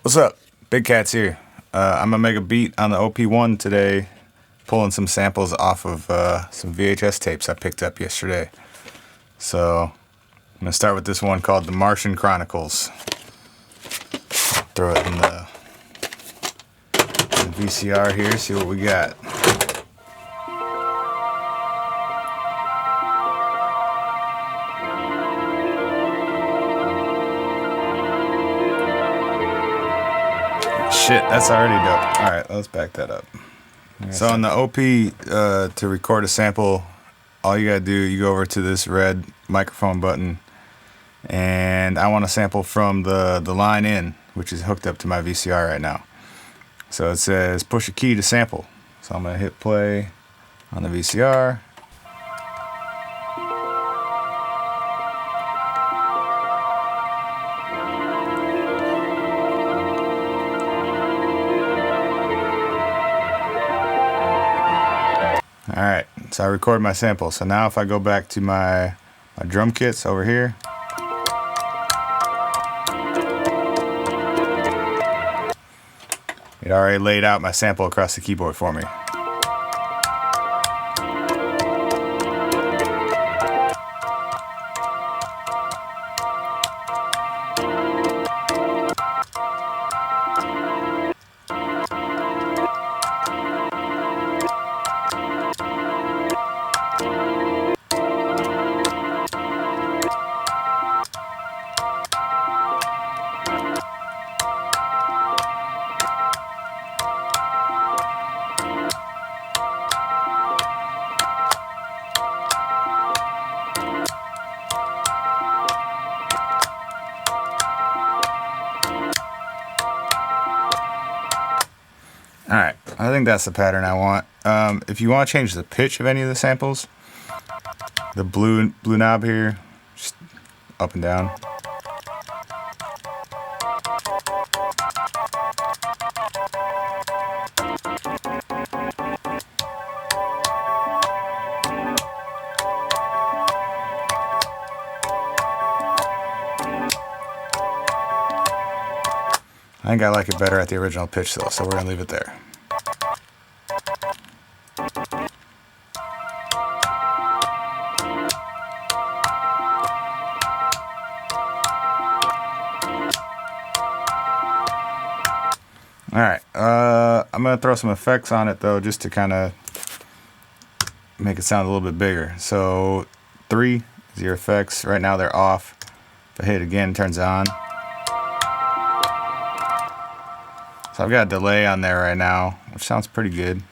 What's up? Big Cat's here. I'm gonna make a beat on the OP-1 today, pulling some samples off of some VHS tapes I picked up yesterday. So I'm gonna start with this one called The Martian Chronicles. Throw it in the VCR here, see what we got. Shit, that's already dope. Alright, let's back that up. So on the OP, to record a sample, all you gotta do, you go over to this red microphone button, and I want a sample from the line in, which is hooked up to my VCR right now. So it says push a key to sample. So I'm gonna hit play on the VCR. Alright, so I record my sample. So now if I go back to my drum kits over here, it already laid out my sample across the keyboard for me. Alright, I think that's the pattern I want. If you want to change the pitch of any of the samples, the blue knob here, just up and down. I think I like it better at the original pitch though, so we're gonna leave it there. Alright, I'm gonna throw some effects on it though, just to kind of make it sound a little bit bigger. So 3 is your effects. Right now they're off. If I hit it again, it turns on. So I've got a delay on there right now, which sounds pretty good.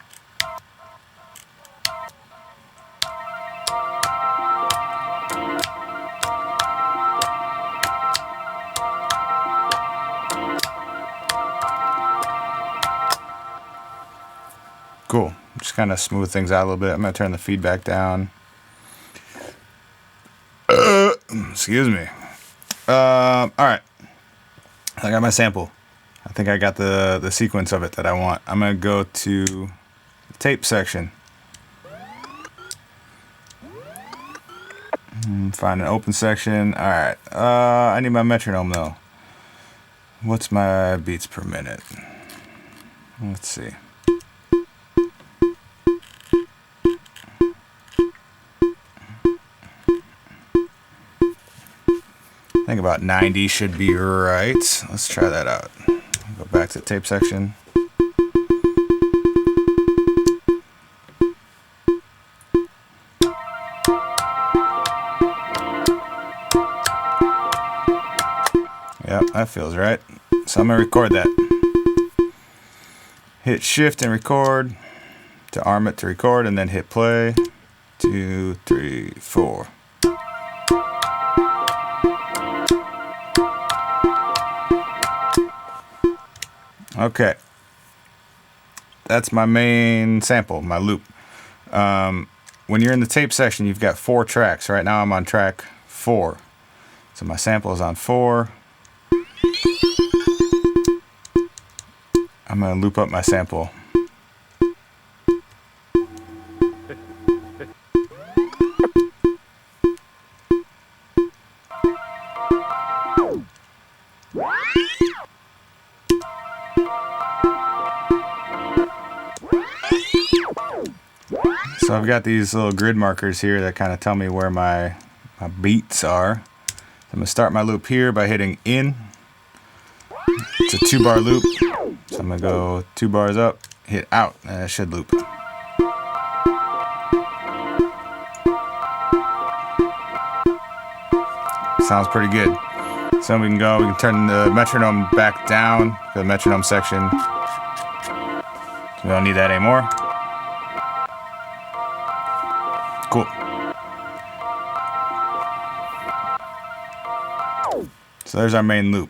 Cool. Just kind of smooth things out a little bit. I'm going to turn the feedback down. Excuse me. Alright. I got my sample. I think I got the sequence of it that I want. I'm going to go to the tape section. Find an open section. Alright. I need my metronome though. What's my beats per minute? Let's see. I think about 90 should be right. Let's try that out. Go back to the tape section. Yep, that feels right. So I'm gonna record that. Hit shift and record to arm it to record, and then hit play. 2, 3, 4. Okay, that's my main sample, my loop. When you're in the tape section, you've got 4 tracks. Right now I'm on track 4. So my sample is on 4. I'm going to loop up my sample. So I've got these little grid markers here that kind of tell me where my beats are. So I'm going to start my loop here by hitting in. It's a 2-bar loop. So I'm going to go 2 bars up, hit out, and it should loop. Sounds pretty good. So we can turn the metronome back down, the metronome section. We don't need that anymore. Cool. So there's our main loop.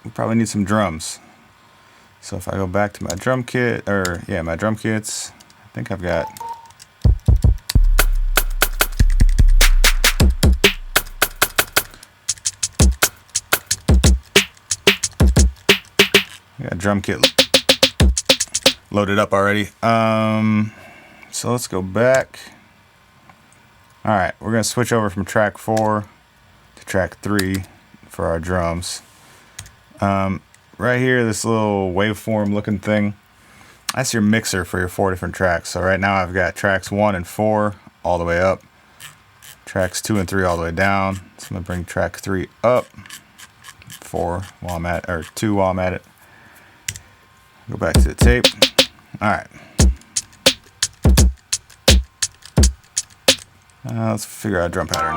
We probably need some drums. So if I go back to my drum kit, my drum kits, I think I've got drum kit loaded up already. So let's go back. Alright, we're going to switch over from track 4 to track 3 for our drums. Right here, this little waveform looking thing, that's your mixer for your 4 different tracks. So right now I've got tracks 1 and 4 all the way up, tracks 2 and 3 all the way down. So I'm going to bring track 3 up, 4 while I'm at, or 2 while I'm at it. Go back to the tape. Alright. Let's figure out a drum pattern.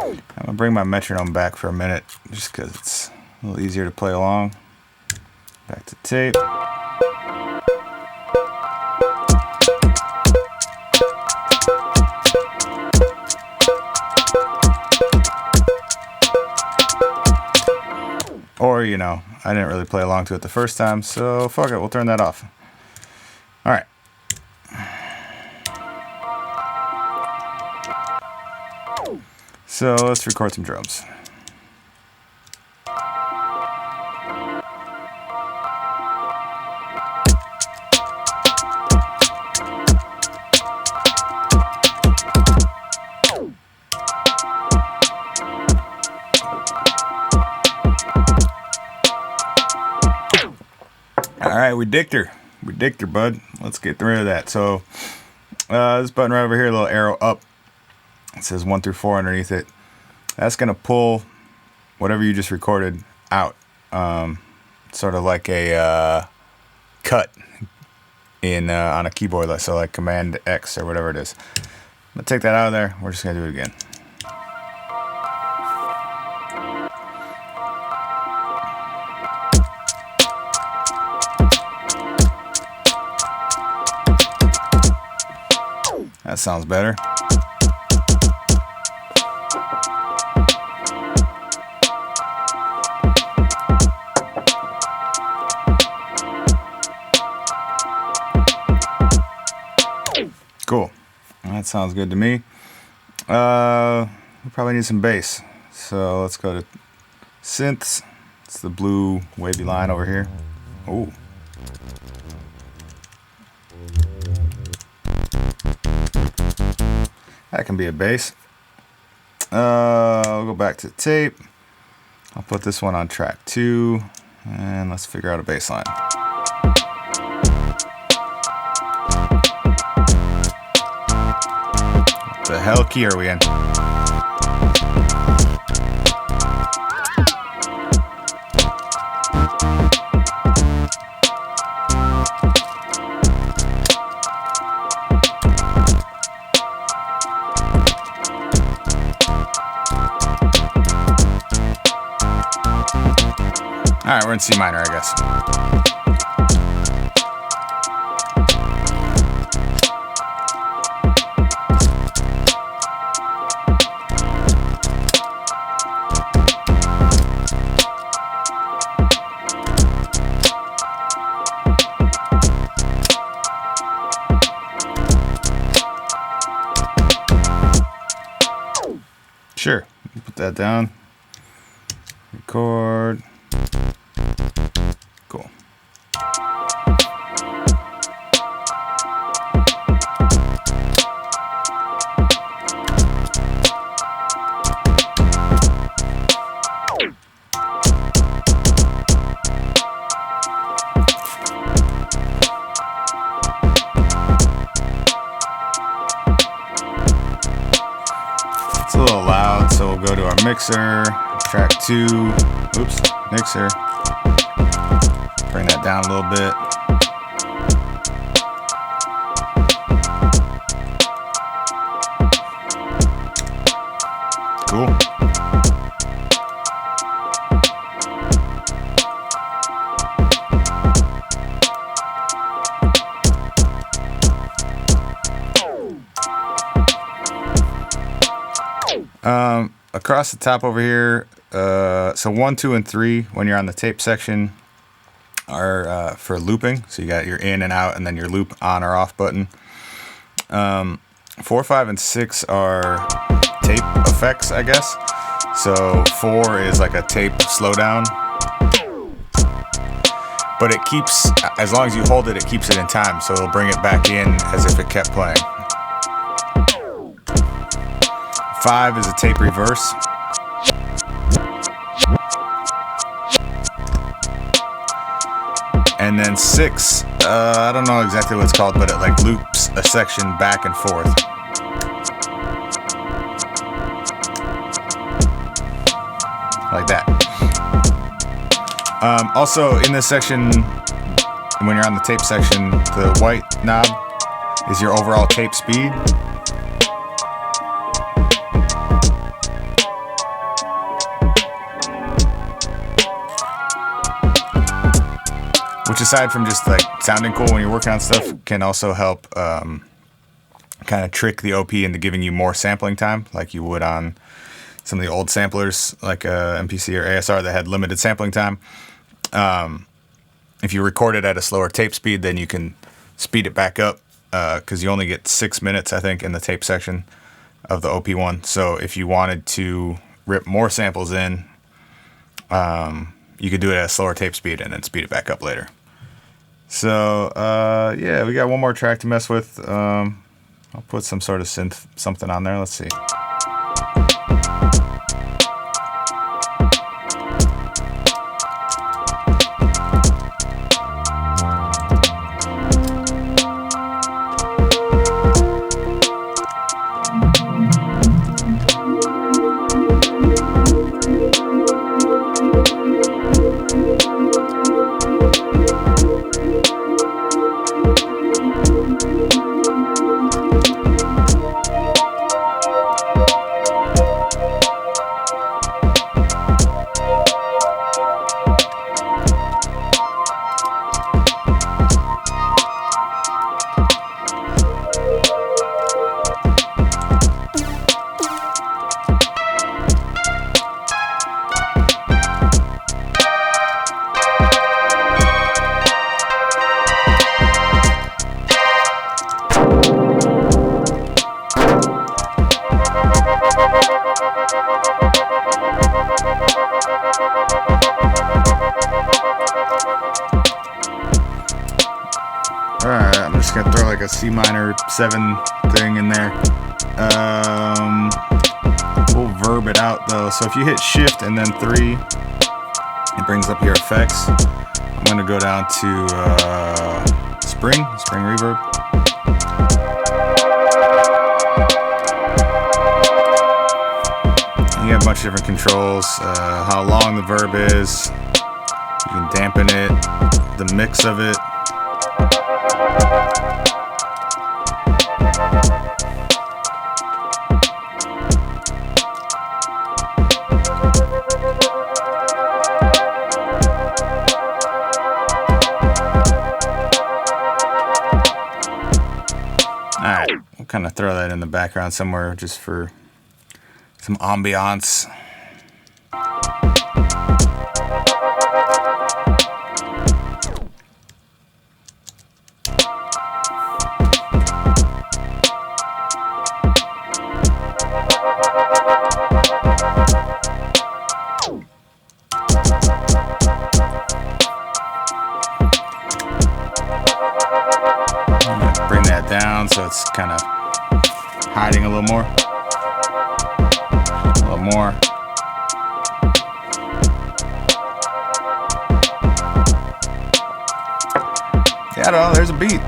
I'm going to bring my metronome back for a minute just because it's a little easier to play along. Back to tape. Or, you know, I didn't really play along to it the first time, so fuck it, we'll turn that off. Alright. So let's record some drums. Alright, we dicked her. We dicked her, bud. Let's get rid of that. So, this button right over here, a little arrow up. It says 1 through 4 underneath it. That's going to pull whatever you just recorded out. Sort of like a cut in on a keyboard, so like Command X or whatever it is. I'm going to take that out of there. We're just going to do it again. That sounds better. Cool. That sounds good to me. We probably need some bass. So let's go to synths. It's the blue wavy line over here. Ooh. That can be a bass. I'll go back to the tape. I'll put this one on track 2, and let's figure out a bass line. What the hell key are we in? Alright, we're in C minor, I guess. Sure, put that down. Record. Cool. we'll go to our mixer, track 2, oops, mixer, bring that down a little bit. Cool. Across the top over here, so 1, 2, and 3, when you're on the tape section, are for looping. So you got your in and out, and then your loop on or off button. 4, 5, and 6 are tape effects, I guess. So 4 is like a tape slowdown, but it keeps, as long as you hold it, it keeps it in time. So it'll bring it back in as if it kept playing. 5 is a tape reverse. And then 6, I don't know exactly what it's called, but it like loops a section back and forth. Like that. Also in this section, when you're on the tape section, the white knob is your overall tape speed. Which, aside from just like sounding cool when you're working on stuff, can also help kind of trick the OP into giving you more sampling time, like you would on some of the old samplers, like MPC or ASR that had limited sampling time. If you record it at a slower tape speed, then you can speed it back up, because you only get 6 minutes, I think, in the tape section of the OP-1. So if you wanted to rip more samples in, you could do it at a slower tape speed and then speed it back up later. So, yeah, we got one more track to mess with. I'll put some sort of synth something on there. Let's see. Alright, I'm just gonna throw like a C minor 7 thing in there. We'll verb it out though. So if you hit shift and then 3, it brings up your effects. I'm gonna go down to spring reverb. And you have a bunch of different controls. How long the verb is. You can dampen it, the mix of it. Alright, we'll kind of throw that in the background somewhere just for some ambiance. Bring that down so it's kind of hiding a little more. A little more. Yeah, I don't know, there's a beat.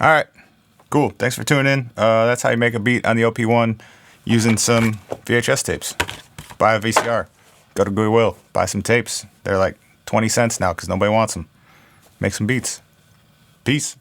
All right. Cool. Thanks for tuning in. That's how you make a beat on the OP-1 using some VHS tapes. Buy a VCR. Go to Goodwill. Buy some tapes. They're like 20 cents now because nobody wants them. Make some beats. Peace.